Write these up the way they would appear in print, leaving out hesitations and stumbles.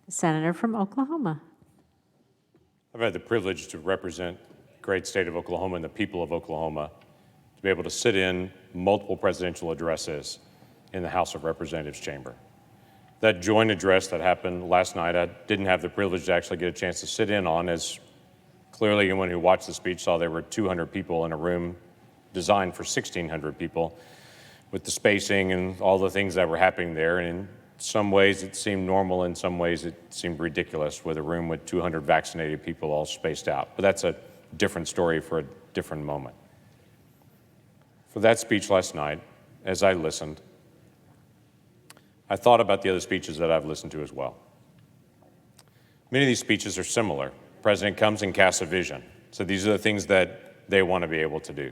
The senator from Oklahoma. I've had the privilege to represent the great state of Oklahoma and the people of Oklahoma, to be able to sit in multiple presidential addresses in the House of Representatives chamber. That joint address that happened last night, I didn't have the privilege to actually get a chance to sit in on, as clearly anyone who watched the speech saw there were 200 people in a room designed for 1,600 people, with the spacing and all the things that were happening there. And in some ways it seemed normal, in some ways it seemed ridiculous, with a room with 200 vaccinated people all spaced out. But that's a different story for a different moment. For that speech last night, as I listened, I thought about the other speeches that I've listened to as well. Many of these speeches are similar. The president comes and casts a vision. So these are the things that they want to be able to do.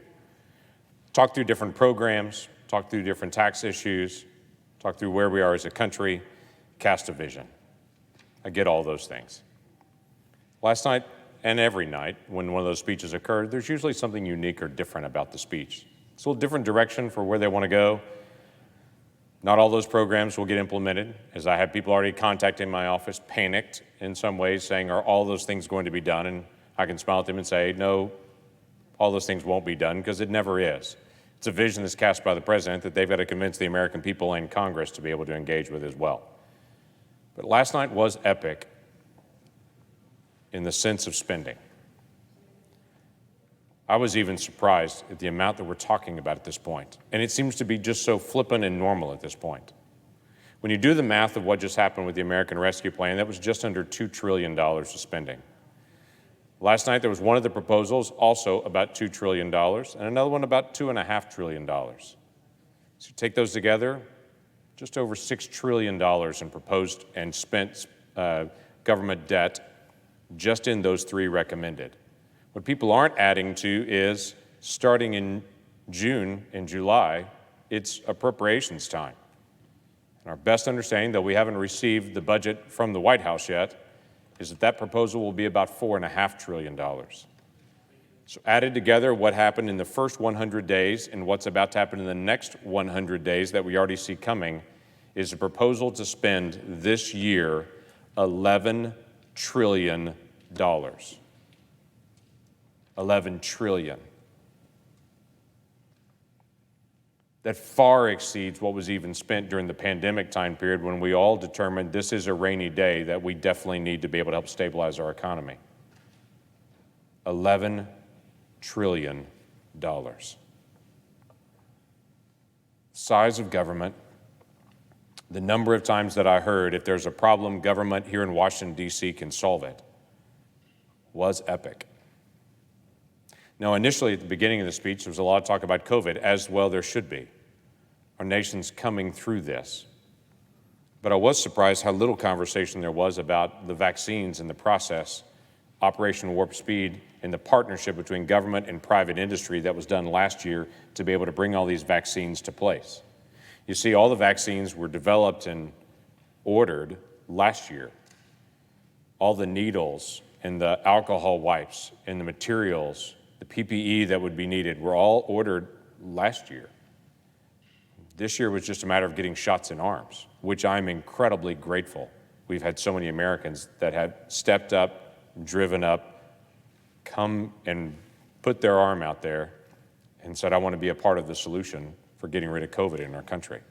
Talk through different programs, talk through different tax issues, talk through where we are as a country, cast a vision. I get all those things. Last night and every night when one of those speeches occurred, there's usually something unique or different about the speech. It's a little different direction for where they want to go. Not all those programs will get implemented, as I have people already contacting my office, panicked in some ways, saying, are all those things going to be done? And I can smile at them and say, no, all those things won't be done, because it never is. It's a vision that's cast by the president that they've got to convince the American people and Congress to be able to engage with as well. But last night was epic in the sense of spending. I was even surprised at the amount that we're talking about at this point. And it seems to be just so flippant and normal at this point. When you do the math of what just happened with the American Rescue Plan, that was just under $2 trillion of spending. Last night, there was one of the proposals also about $2 trillion and another one about $2.5 trillion. So you take those together, just over $6 trillion in proposed and spent government debt just in those three recommended. What people aren't adding to is, starting in June and July, it's appropriations time. And our best understanding, though we haven't received the budget from the White House yet, is that that proposal will be about $4.5 trillion. So added together, what happened in the first 100 days and what's about to happen in the next 100 days that we already see coming is a proposal to spend this year $11 trillion. 11 trillion. That far exceeds what was even spent during the pandemic time period, when we all determined this is a rainy day that we definitely need to be able to help stabilize our economy. $11 trillion. Size of government, the number of times that I heard, if there's a problem, government here in Washington, D.C. can solve it, was epic. Now, initially at the beginning of the speech, there was a lot of talk about COVID, as well there should be. Our nation's coming through this. But I was surprised how little conversation there was about the vaccines and the process, Operation Warp Speed, and the partnership between government and private industry that was done last year to be able to bring all these vaccines to place. You see, all the vaccines were developed and ordered last year. All the needles and the alcohol wipes and the materials, the PPE that would be needed, were all ordered last year. This year was just a matter of getting shots in arms, which I'm incredibly grateful. We've had so many Americans that have stepped up, driven up, come and put their arm out there and said, I want to be a part of the solution for getting rid of COVID in our country.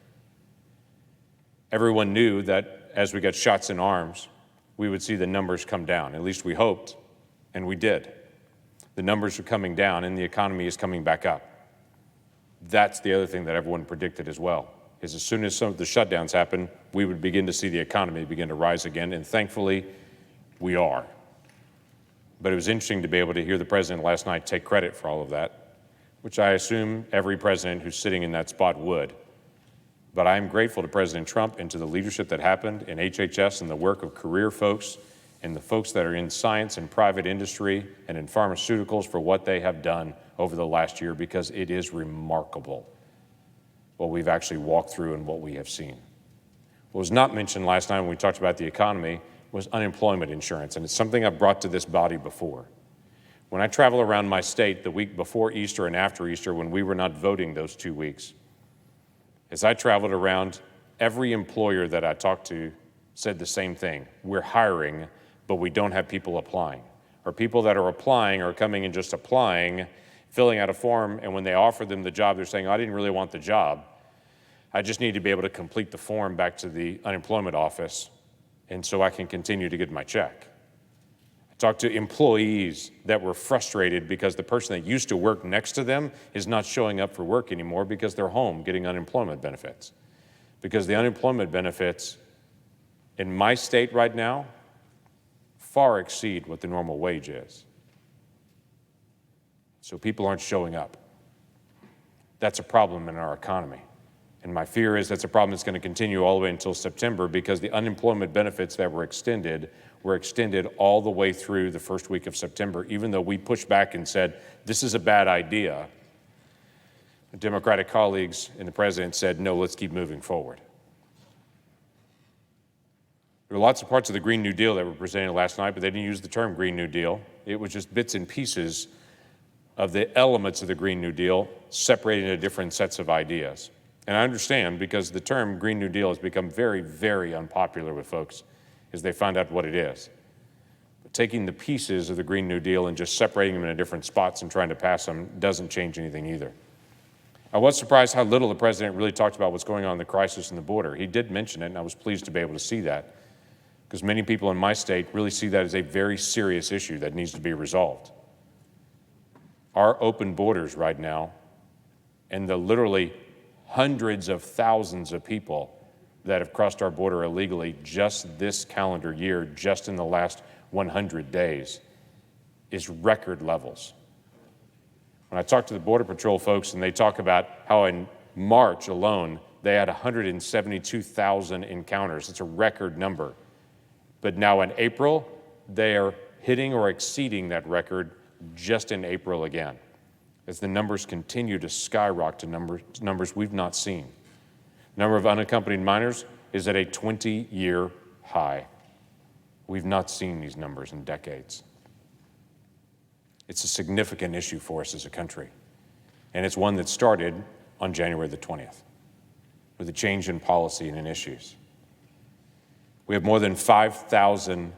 Everyone knew that as we got shots in arms, we would see the numbers come down. At least we hoped, and we did. The numbers are coming down and the economy is coming back up. That's the other thing that everyone predicted as well, is as soon as some of the shutdowns happen, we would begin to see the economy begin to rise again, and thankfully, we are. But it was interesting to be able to hear the president last night take credit for all of that, which I assume every president who's sitting in that spot would. But I am grateful to President Trump and to the leadership that happened in HHS and the work of career folks and the folks that are in science and private industry and in pharmaceuticals for what they have done over the last year, because it is remarkable what we've actually walked through and what we have seen. What was not mentioned last night when we talked about the economy was unemployment insurance, and it's something I've brought to this body before. When I travel around my state the week before Easter and after Easter, when we were not voting those 2 weeks, as I traveled around, every employer that I talked to said the same thing. We're hiring, but we don't have people applying. Or people that are applying are coming and just applying, filling out a form, and when they offer them the job, they're saying, I didn't really want the job. I just need to be able to complete the form back to the unemployment office, and so I can continue to get my check. I talked to employees that were frustrated because the person that used to work next to them is not showing up for work anymore because they're home getting unemployment benefits. Because the unemployment benefits in my state right now far exceed what the normal wage is. So people aren't showing up. That's a problem in our economy. And my fear is that's a problem that's going to continue all the way until September, because the unemployment benefits that were extended all the way through the first week of September, even though we pushed back and said, this is a bad idea. The Democratic colleagues and the president said, no, let's keep moving forward. There were lots of parts of the Green New Deal that were presented last night, but they didn't use the term Green New Deal. It was just bits and pieces of the elements of the Green New Deal separated into different sets of ideas. And I understand, because the term Green New Deal has become very, very unpopular with folks as they find out what it is. But taking the pieces of the Green New Deal and just separating them into different spots and trying to pass them doesn't change anything either. I was surprised how little the president really talked about what's going on in the crisis in the border. He did mention it, and I was pleased to be able to see that, because many people in my state really see that as a very serious issue that needs to be resolved. Our open borders right now, and the literally hundreds of thousands of people that have crossed our border illegally just this calendar year, just in the last 100 days, is record levels. When I talk to the Border Patrol folks, and they talk about how in March alone, they had 172,000 encounters. It's a record number. But now in April, they are hitting or exceeding that record just in April again, as the numbers continue to skyrocket to numbers we've not seen. The number of unaccompanied minors is at a 20-year high. We've not seen these numbers in decades. It's a significant issue for us as a country, and it's one that started on January the 20th with a change in policy and in issues. We have more than 5,000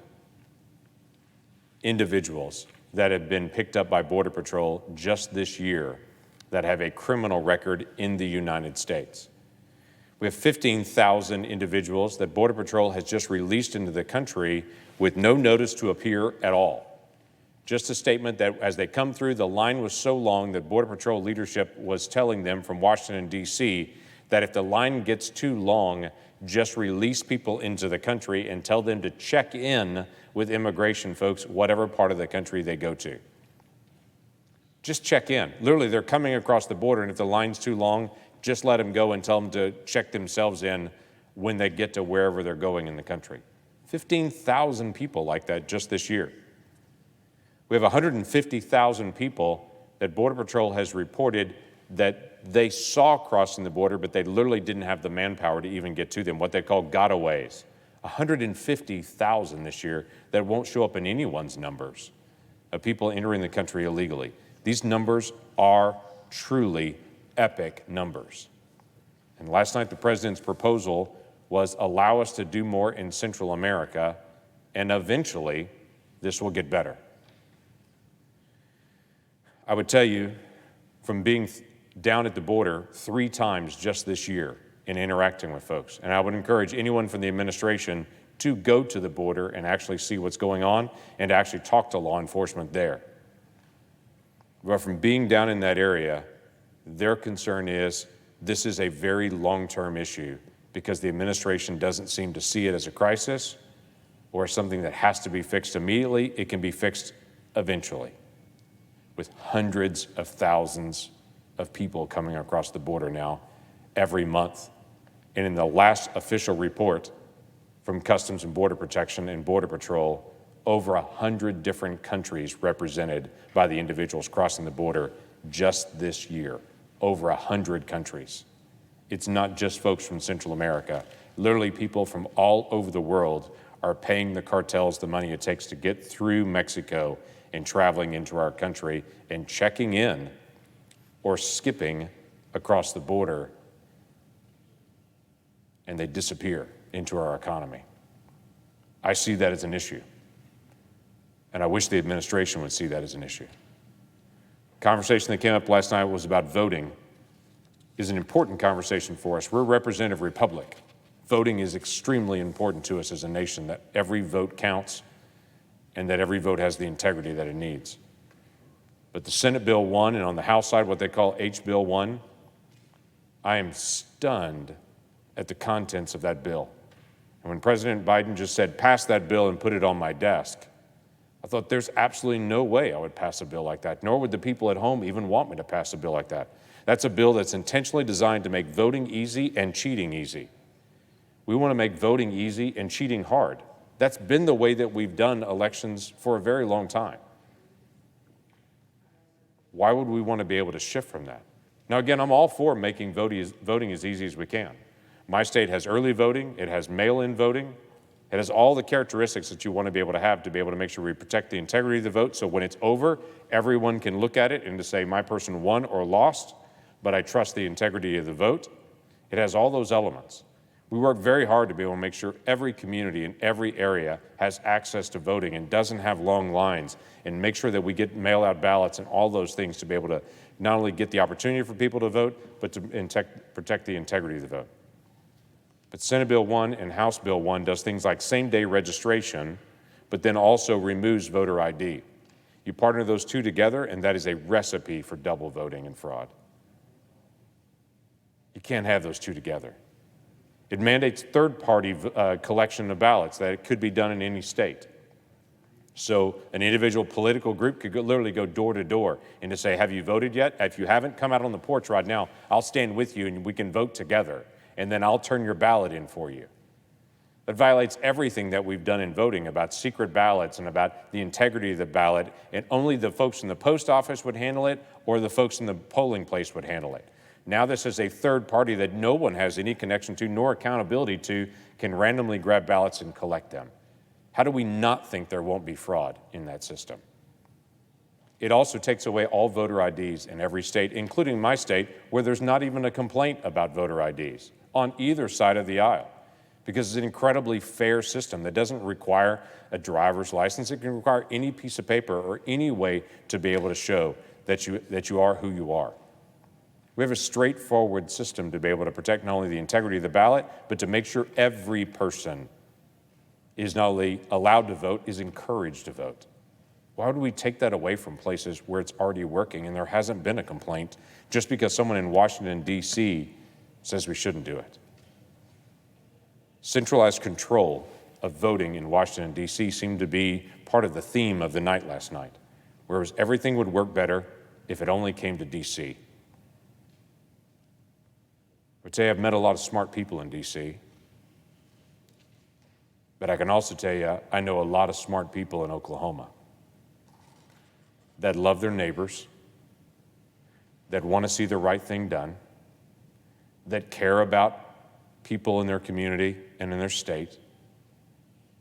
individuals that have been picked up by Border Patrol just this year that have a criminal record in the United States. We have 15,000 individuals that Border Patrol has just released into the country with no notice to appear at all. Just a statement that as they come through, the line was so long that Border Patrol leadership was telling them from Washington, D.C., that if the line gets too long, just release people into the country and tell them to check in with immigration folks, whatever part of the country they go to. Just check in. Literally, they're coming across the border, and if the line's too long, just let them go and tell them to check themselves in when they get to wherever they're going in the country. 15,000 people like that just this year. We have 150,000 people that Border Patrol has reported that they saw crossing the border, but they literally didn't have the manpower to even get to them, what they call gotaways. 150,000 this year that won't show up in anyone's numbers of people entering the country illegally. These numbers are truly epic numbers. And last night, the president's proposal was allow us to do more in Central America, and eventually this will get better. I would tell you, from being down at the border 3 times just this year in interacting with folks, and I would encourage anyone from the administration to go to the border and actually see what's going on and to actually talk to law enforcement there. But from being down in that area, their concern is this is a very long-term issue because the administration doesn't seem to see it as a crisis or something that has to be fixed immediately. It can be fixed eventually, with hundreds of thousands of people coming across the border now every month. And in the last official report from Customs and Border Protection and Border Patrol, over 100 different countries represented by the individuals crossing the border just this year. Over 100 countries. It's not just folks from Central America. Literally people from all over the world are paying the cartels the money it takes to get through Mexico and traveling into our country and checking in or skipping across the border, and they disappear into our economy. I see that as an issue. And I wish the administration would see that as an issue. The conversation that came up last night was about voting is an important conversation for us. We're a representative republic. Voting is extremely important to us as a nation, that every vote counts and that every vote has the integrity that it needs. But the Senate Bill 1 and on the House side, what they call H Bill 1, I am stunned at the contents of that bill. And when President Biden just said, pass that bill and put it on my desk, I thought there's absolutely no way I would pass a bill like that, nor would the people at home even want me to pass a bill like that. That's a bill that's intentionally designed to make voting easy and cheating easy. We want to make voting easy and cheating hard. That's been the way that we've done elections for a very long time. Why would we want to be able to shift from that? Now, again, I'm all for making voting as easy as we can. My state has early voting, it has mail-in voting, it has all the characteristics that you want to be able to make sure we protect the integrity of the vote, so when it's over, everyone can look at it and to say, my person won or lost, but I trust the integrity of the vote. It has all those elements. We work very hard to be able to make sure every community in every area has access to voting and doesn't have long lines, and make sure that we get mail-out ballots and all those things to be able to not only get the opportunity for people to vote, but to protect the integrity of the vote. But Senate Bill 1 and House Bill 1 does things like same-day registration, but then also removes voter ID. You partner those two together, and that is a recipe for double voting and fraud. You can't have those two together. It mandates third-party collection of ballots, that it could be done in any state. So an individual political group could literally go door to door and to say, have you voted yet? If you haven't, come out on the porch right now. I'll stand with you and we can vote together, and then I'll turn your ballot in for you. That violates everything that we've done in voting about secret ballots and about the integrity of the ballot, and only the folks in the post office would handle it, or the folks in the polling place would handle it. Now this is a third party that no one has any connection to nor accountability to, can randomly grab ballots and collect them. How do we not think there won't be fraud in that system? It also takes away all voter IDs in every state, including my state, where there's not even a complaint about voter IDs on either side of the aisle, because it's an incredibly fair system that doesn't require a driver's license. It can require any piece of paper or any way to be able to show that you are who you are. We have a straightforward system to be able to protect not only the integrity of the ballot, but to make sure every person is not only allowed to vote, is encouraged to vote. Why would we take that away from places where it's already working and there hasn't been a complaint just because someone in Washington, D.C. says we shouldn't do it? Centralized control of voting in Washington, D.C. seemed to be part of the theme of the night last night, whereas everything would work better if it only came to D.C. I would say I've met a lot of smart people in D.C., but I can also tell you I know a lot of smart people in Oklahoma that love their neighbors, that want to see the right thing done, that care about people in their community and in their state,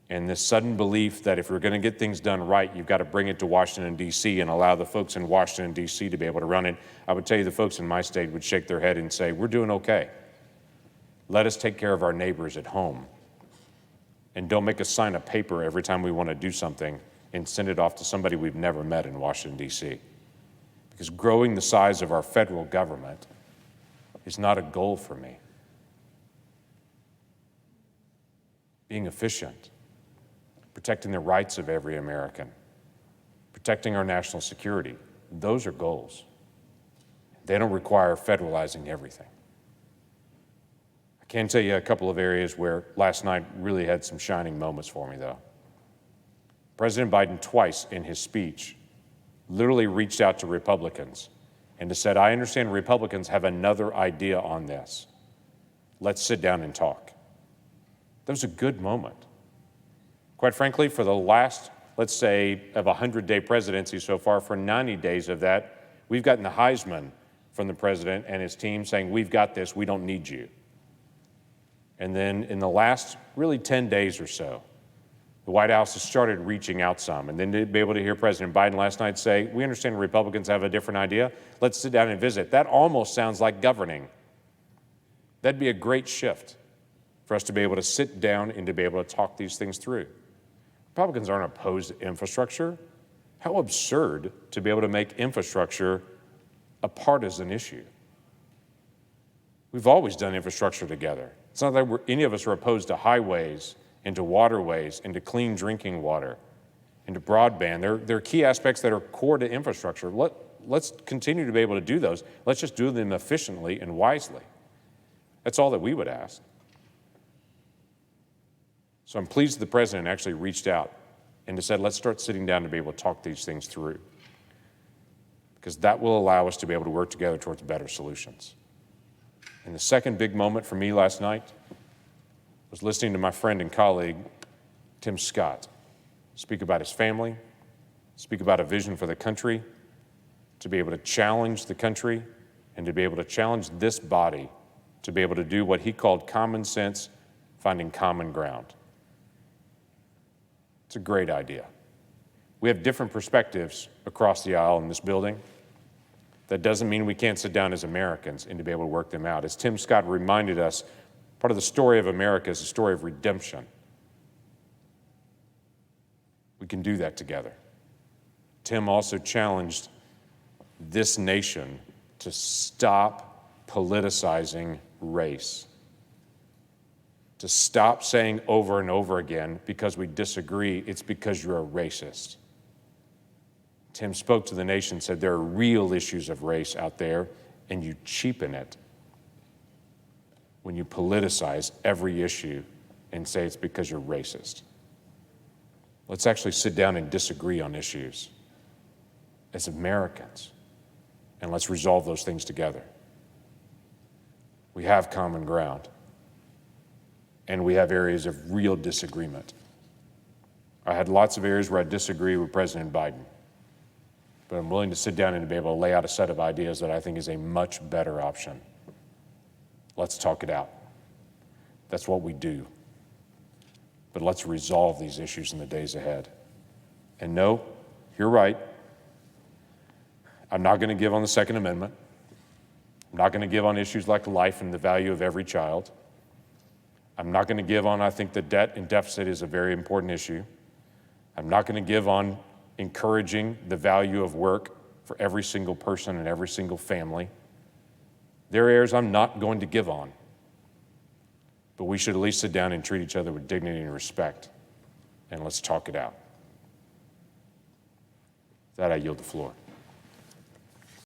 and this sudden belief that if we're going to get things done right, you've got to bring it to Washington, D.C. and allow the folks in Washington, D.C. to be able to run it. I would tell you the folks in my state would shake their head and say, we're doing okay. Let us take care of our neighbors at home, and don't make us sign a paper every time we want to do something and send it off to somebody we've never met in Washington, D.C. Because growing the size of our federal government is not a goal for me. Being efficient, protecting the rights of every American, protecting our national security, those are goals. They don't require federalizing everything. I can tell you a couple of areas where last night really had some shining moments for me, though. President Biden twice in his speech literally reached out to Republicans and said, I understand Republicans have another idea on this. Let's sit down and talk. That was a good moment. Quite frankly, for the last, let's say, of a 100-day presidency so far, for 90 days of that, we've gotten the HEISMAN from the president and his team saying, we've got this, we don't need you. And then in the last really 10 days or so, the White House has started reaching out some. And then to be able to hear President Biden last night say, we understand Republicans have a different idea. Let's sit down and visit. That almost sounds like governing. That'd be a great shift for us to be able to sit down and to be able to talk these things through. Republicans aren't opposed to infrastructure. How absurd to be able to make infrastructure a partisan issue. We've always done infrastructure together. It's not that any of us are opposed to highways, and to waterways, and to clean drinking water, and to broadband. There are key aspects that are core to infrastructure. Let's continue to be able to do those. Let's just do them efficiently and wisely. That's all that we would ask. So I'm pleased the president actually reached out and said, let's start sitting down to be able to talk these things through, because that will allow us to be able to work together towards better solutions. And the second big moment for me last night was listening to my friend and colleague, Tim Scott, speak about his family, speak about a vision for the country, to be able to challenge the country and to be able to challenge this body to be able to do what he called common sense, finding common ground. It's a great idea. We have different perspectives across the aisle in this building. That doesn't mean we can't sit down as Americans and to be able to work them out. As Tim Scott reminded us, part of the story of America is a story of redemption. We can do that together. Tim also challenged this nation to stop politicizing race, to stop saying over and over again, because we disagree, it's because you're a racist. Tim spoke to the nation, said there are real issues of race out there, and you cheapen it when you politicize every issue and say it's because you're racist. Let's actually sit down and disagree on issues as Americans, and let's resolve those things together. We have common ground, and we have areas of real disagreement. I had lots of areas where I disagree with President Biden, but I'm willing to sit down and to be able to lay out a set of ideas that I think is a much better option. Let's talk it out. That's what we do. But let's resolve these issues in the days ahead. And no, you're right. I'm not going to give on the Second Amendment. I'm not going to give on issues like life and the value of every child. I'm not going to give on, I think the debt and deficit is a very important issue. I'm not going to give on encouraging the value of work for every single person and every single family. There are areas I'm not going to give on. But we should at least sit down and treat each other with dignity and respect, and let's talk it out. With that, I yield the floor.